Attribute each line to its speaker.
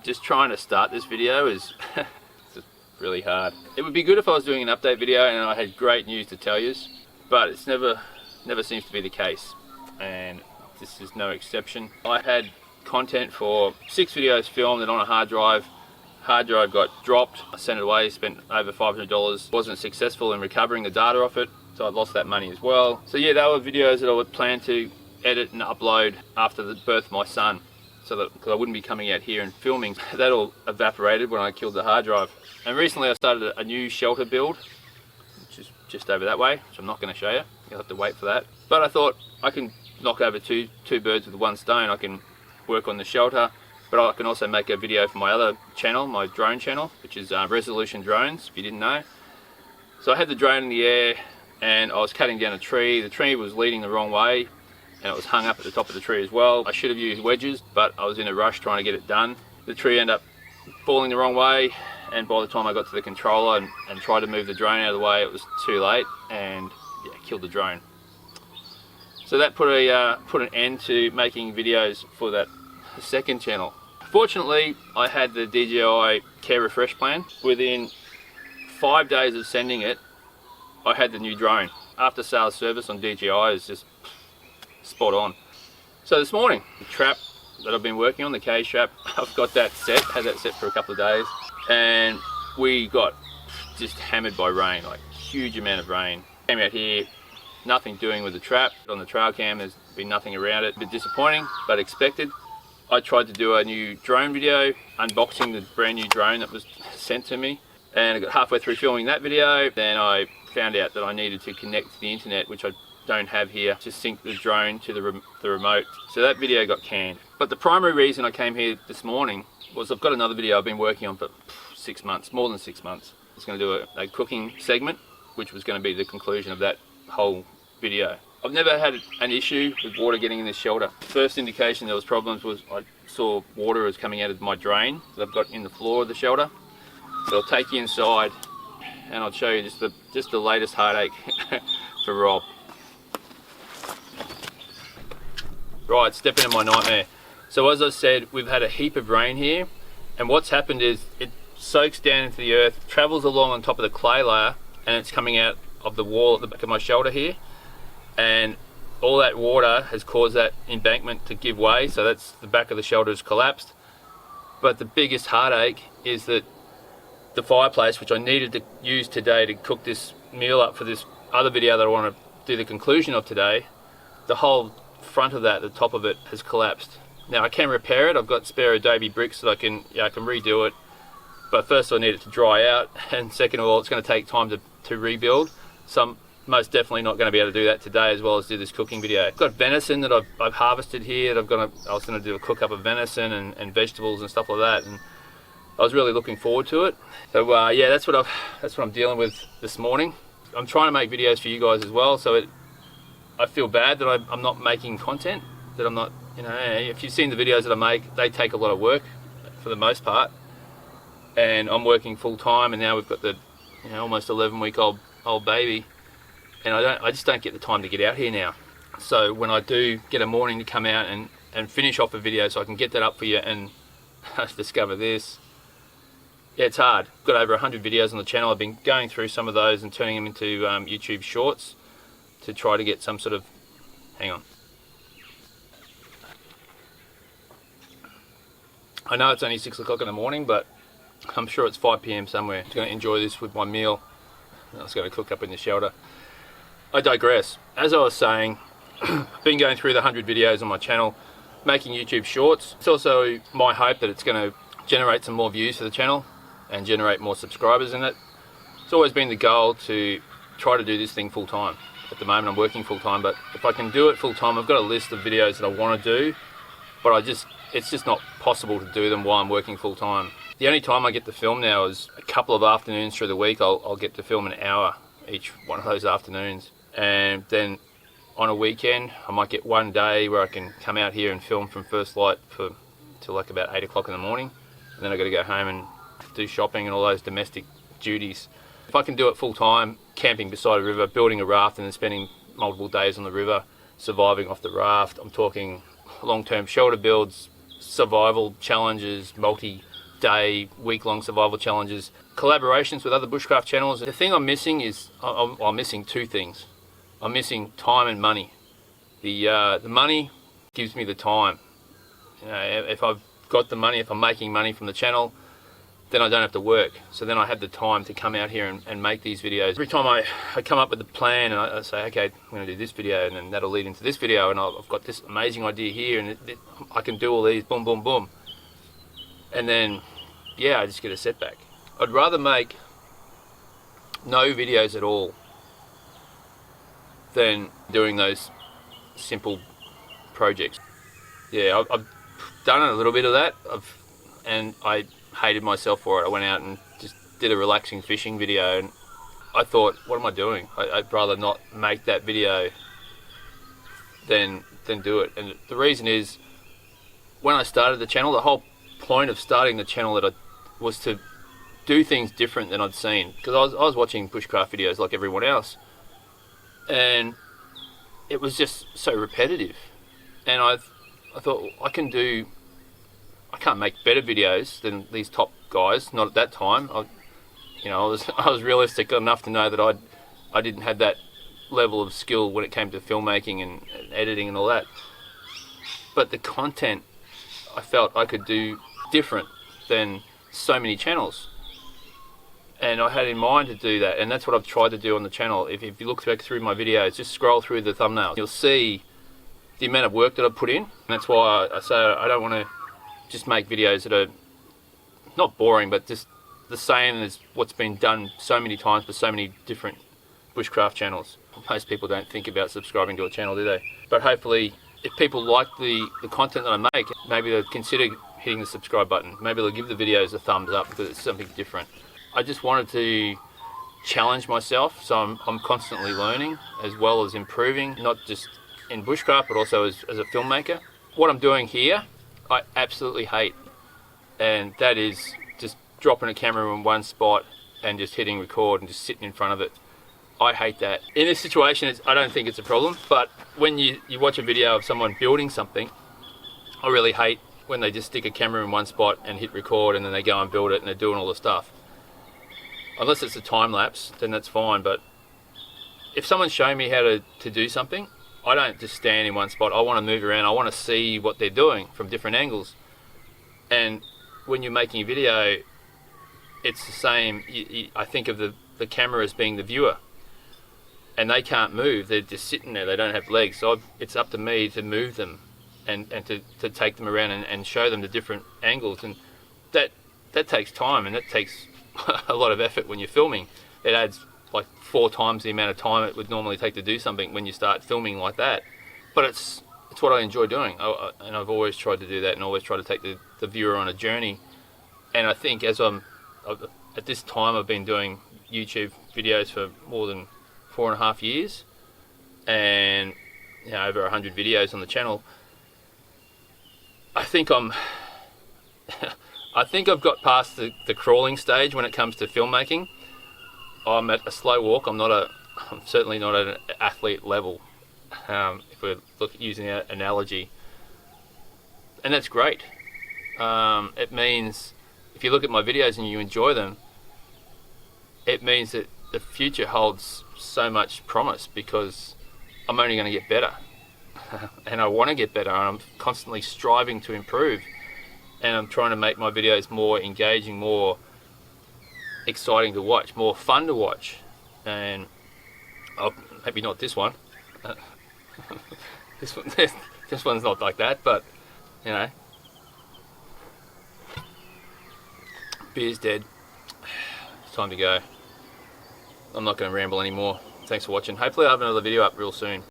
Speaker 1: just trying to start this video is it's really hard. It would be good if I was doing an update video and I had great news to tell you, but it's never seems to be the case, and this is no exception. I had content for 6 videos filmed and on a hard drive. Hard drive got dropped. I sent it away, spent over $500. Wasn't successful in recovering the data off it, so I lost that money as well. So yeah, they were videos that I would plan to edit and upload after the birth of my son, so that because I wouldn't be coming out here and filming. That all evaporated when I killed the hard drive. And recently I started a new shelter build, which is just over that way, which I'm not going to show you. You'll have to wait for that. But I thought I can knock over two birds with one stone. I can work on the shelter, but I can also make a video for my other channel, my drone channel, which is Resolution Drones, if you didn't know. So I had the drone in the air and I was cutting down a tree. The tree was leading the wrong way and it was hung up at the top of the tree as well. I should have used wedges, but I was in a rush trying to get it done. The tree ended up falling the wrong way, and by the time I got to the controller and tried to move the drone out of the way, it was too late, and yeah, killed the drone. So that put an end to making videos for that second channel. Fortunately, I had the DJI Care Refresh plan. Within 5 days of sending it, I had the new drone. After sales service on DJI is just spot on. So this morning, the trap that I've been working on, the cage trap, I've got that set, had that set for a couple of days, and we got just hammered by rain, like huge amount of rain. Came out here, nothing doing with the trap. On the trail cam, there's been nothing around it. A bit disappointing, but expected. I tried to do a new drone video, unboxing the brand new drone that was sent to me, and I got halfway through filming that video, then I found out that I needed to connect to the internet, which I don't have here, to sync the drone to the remote. So that video got canned. But the primary reason I came here this morning was I've got another video I've been working on for 6 months, more than 6 months. I was going to do a cooking segment, which was going to be the conclusion of that whole video. I've never had an issue with water getting in this shelter. First indication there was problems was I saw water was coming out of my drain that I've got in the floor of the shelter. So I'll take you inside and I'll show you just the latest heartache for Rob. Right, step into my nightmare. So as I said, we've had a heap of rain here, and what's happened is it soaks down into the earth, travels along on top of the clay layer, and it's coming out of the wall at the back of my shelter here, and all that water has caused that embankment to give way, so that's the back of the shelter has collapsed. But the biggest heartache is that the fireplace, which I needed to use today to cook this meal up for this other video that I want to do the conclusion of today, the whole front of that, the top of it, has collapsed. Now I can repair it. I've got spare adobe bricks that I can redo it, but first I need it to dry out, and second of all, it's going to take time to rebuild. So I'm most definitely not going to be able to do that today, as well as do this cooking video. I've got venison that I've harvested here. That I was going to do a cook up of venison and vegetables and stuff like that, and I was really looking forward to it. So yeah, that's what I'm dealing with this morning. I'm trying to make videos for you guys as well, so I feel bad that I'm not making content, that I'm not, if you've seen the videos that I make, they take a lot of work for the most part, and I'm working full time, and now we've got the almost 11-week-old baby, and I just don't get the time to get out here now. So when I do get a morning to come out and finish off a video so I can get that up for you and discover this, yeah, it's hard. I've got over 100 videos on the channel. I've been going through some of those and turning them into YouTube shorts to try to get some sort of, hang on. I know it's only 6 o'clock in the morning, but I'm sure it's 5 PM somewhere. I'm going to enjoy this with my meal. I was going to cook up in the shelter. I digress. As I was saying, I've been going through the 100 videos on my channel, making YouTube shorts. It's also my hope that it's going to generate some more views for the channel and generate more subscribers in it. It's always been the goal to try to do this thing full time. At the moment I'm working full time, but if I can do it full time, I've got a list of videos that I want to do, but it's just not possible to do them while I'm working full time. The only time I get to film now is a couple of afternoons through the week. I'll get to film an hour each one of those afternoons, and then on a weekend I might get one day where I can come out here and film from first light till like about 8 o'clock in the morning, and then I've got to go home and do shopping and all those domestic duties. If I can do it full time, camping beside a river, building a raft and then spending multiple days on the river, surviving off the raft, I'm talking long-term shelter builds, survival challenges, day, week-long survival challenges, collaborations with other bushcraft channels. The thing I'm missing is, I'm missing two things. I'm missing time and money. The money gives me the time. You know, if I've got the money, if I'm making money from the channel, then I don't have to work. So then I have the time to come out here and make these videos. Every time I come up with a plan and I say, okay, I'm going to do this video, and then that'll lead into this video, and I've got this amazing idea here, and I can do all these, boom, boom, boom. And then, yeah, I just get a setback. I'd rather make no videos at all than doing those simple projects. Yeah, I've done a little bit of that, and I hated myself for it. I went out and just did a relaxing fishing video, and I thought, what am I doing? I'd rather not make that video than do it. And the reason is, when I started the channel, the whole point of starting the channel was to do things different than I'd seen, because I was watching bushcraft videos like everyone else, and it was just so repetitive. And I thought, I can't make better videos than these top guys. Not at that time. I was realistic enough to know that I didn't have that level of skill when it came to filmmaking and editing and all that. But the content, I felt I could do different than so many channels, and I had in mind to do that, and that's what I've tried to do on the channel. If you look back through my videos, just scroll through the thumbnails, you'll see the amount of work that I've put in. And that's why I say I don't want to just make videos that are not boring, but just the same as what's been done so many times for so many different bushcraft channels. Most people don't think about subscribing to a channel, do they? But hopefully, if people like the content that I make, maybe they'll consider hitting the subscribe button. Maybe they'll give the videos a thumbs up because it's something different. I just wanted to challenge myself, so I'm constantly learning as well as improving, not just in bushcraft but also as a filmmaker. What I'm doing here, I absolutely hate, and that is just dropping a camera in one spot and just hitting record and just sitting in front of it. I hate that. In this situation, I don't think it's a problem, but when you watch a video of someone building something, I really hate when they just stick a camera in one spot and hit record and then they go and build it and they're doing all the stuff. Unless it's a time lapse, then that's fine, but if someone's showing me how to do something, I don't just stand in one spot. I want to move around. I want to see what they're doing from different angles. And when you're making a video, it's the same. I think of the camera as being the viewer, and they can't move. They're just sitting there. They don't have legs. So it's up to me to move them and to take them around and show them the different angles. And that takes time, and that takes a lot of effort when you're filming. It adds like 4 times the amount of time it would normally take to do something when you start filming like that. But it's what I enjoy doing, and I've always tried to do that, and always try to take the viewer on a journey. And I think as at this time, I've been doing YouTube videos for more than 4.5 years, and over 100 videos on the channel. I think I've got past the crawling stage when it comes to filmmaking. I'm at a slow walk. I'm certainly not at an athlete level, if we're using that analogy. And that's great. It means if you look at my videos and you enjoy them, it means that the future holds so much promise, because I'm only going to get better. And I want to get better, and I'm constantly striving to improve. And I'm trying to make my videos more engaging, more exciting to watch, more fun to watch. And maybe not this one. This one's not like that, but beer's dead. It's time to go. I'm not going to ramble anymore. Thanks for watching. Hopefully I'll have another video up real soon.